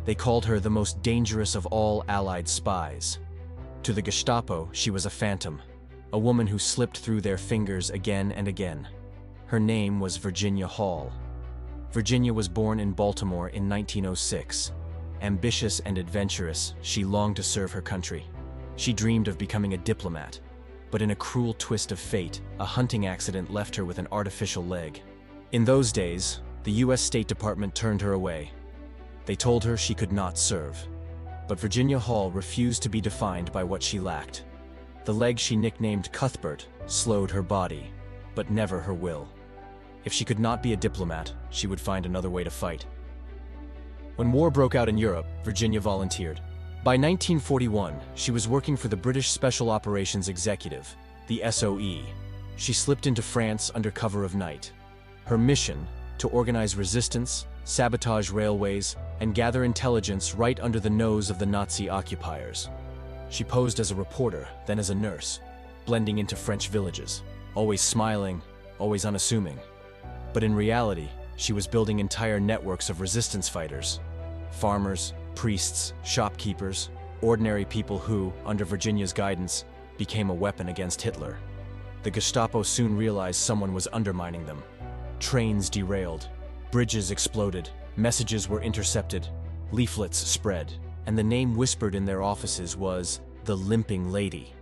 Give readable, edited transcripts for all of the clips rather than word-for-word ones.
They called her the most dangerous of all Allied spies. To the Gestapo, she was a phantom, a woman who slipped through their fingers again and again. Her name was Virginia Hall. Virginia was born in Baltimore in 1906. Ambitious and adventurous, she longed to serve her country. She dreamed of becoming a diplomat, but in a cruel twist of fate, a hunting accident left her with an artificial leg. In those days, the US State Department turned her away. They told her she could not serve. But Virginia Hall refused to be defined by what she lacked. The leg she nicknamed Cuthbert slowed her body, but never her will. If she could not be a diplomat, she would find another way to fight. When war broke out in Europe, Virginia volunteered. By 1941, she was working for the British Special Operations Executive, the SOE. She slipped into France under cover of night. Her mission: to organize resistance, sabotage railways, and gather intelligence right under the nose of the Nazi occupiers. She posed as a reporter, then as a nurse, blending into French villages, always smiling, always unassuming. But in reality, she was building entire networks of resistance fighters. Farmers, priests, shopkeepers, ordinary people who, under Virginia's guidance, became a weapon against Hitler. The Gestapo soon realized someone was undermining them. Trains derailed, bridges exploded, messages were intercepted, leaflets spread, and the name whispered in their offices was the Limping Lady.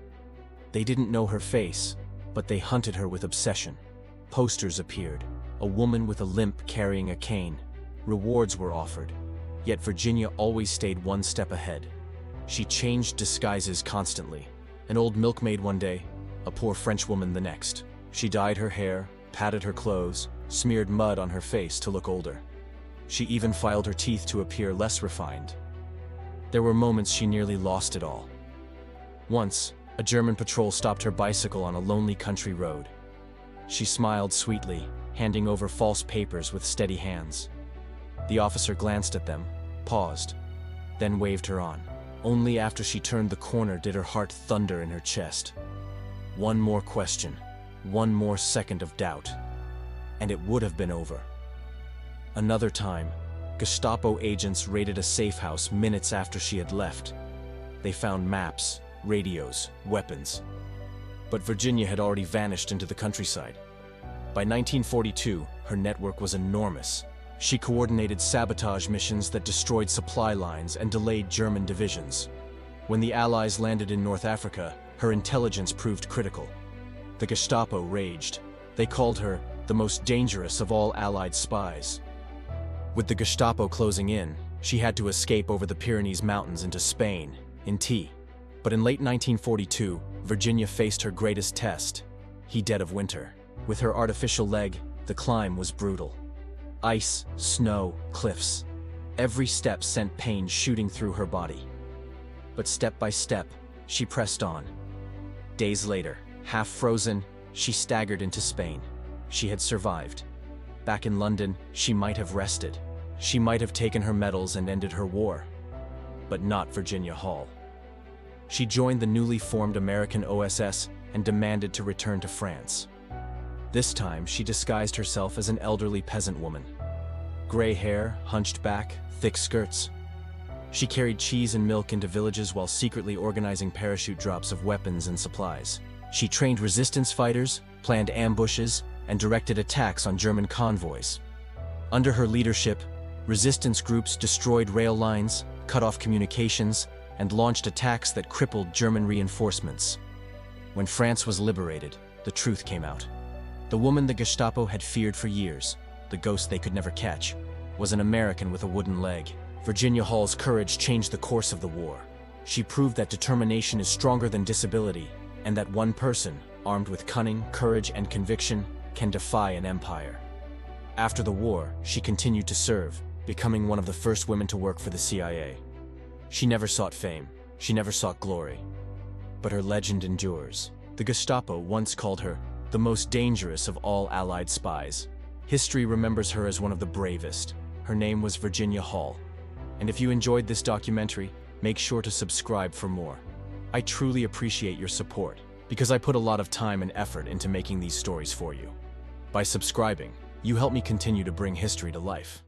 They didn't know her face, but they hunted her with obsession. Posters appeared, a woman with a limp carrying a cane. Rewards were offered. Yet Virginia always stayed one step ahead. She changed disguises constantly. An old milkmaid one day, a poor French woman the next. She dyed her hair, patted her clothes, smeared mud on her face to look older. She even filed her teeth to appear less refined. There were moments she nearly lost it all. Once, a German patrol stopped her bicycle on a lonely country road. She smiled sweetly, handing over false papers with steady hands. The officer glanced at them, paused, then waved her on. Only after she turned the corner did her heart thunder in her chest. One more question, one more second of doubt, and it would have been over. Another time, Gestapo agents raided a safe house minutes after she had left. They found maps, radios, weapons. But Virginia had already vanished into the countryside. By 1942, her network was enormous. She coordinated sabotage missions that destroyed supply lines and delayed German divisions. When the Allies landed in North Africa, her intelligence proved critical. The Gestapo raged. They called her the most dangerous of all Allied spies. With the Gestapo closing in, she had to escape over the Pyrenees Mountains into Spain, in T. But in late 1942, Virginia faced her greatest test, the dead of winter. With her artificial leg, the climb was brutal. Ice, snow, cliffs. Every step sent pain shooting through her body. But step by step, she pressed on. Days later, half frozen, she staggered into Spain. She had survived. Back in London, she might have rested. She might have taken her medals and ended her war. But not Virginia Hall. She joined the newly formed American OSS and demanded to return to France. This time, she disguised herself as an elderly peasant woman. Gray hair, hunched back, thick skirts. She carried cheese and milk into villages while secretly organizing parachute drops of weapons and supplies. She trained resistance fighters, planned ambushes, and directed attacks on German convoys. Under her leadership, resistance groups destroyed rail lines, cut off communications, and launched attacks that crippled German reinforcements. When France was liberated, the truth came out. The woman the Gestapo had feared for years, the ghost they could never catch, was an American with a wooden leg. Virginia Hall's courage changed the course of the war. She proved that determination is stronger than disability, and that one person, armed with cunning, courage, and conviction, can defy an empire. After the war, she continued to serve, becoming one of the first women to work for the CIA. She never sought fame, she never sought glory. But her legend endures. The Gestapo once called her the most dangerous of all Allied spies. History remembers her as one of the bravest. Her name was Virginia Hall. And if you enjoyed this documentary, make sure to subscribe for more. I truly appreciate your support, because I put a lot of time and effort into making these stories for you. By subscribing, you help me continue to bring history to life.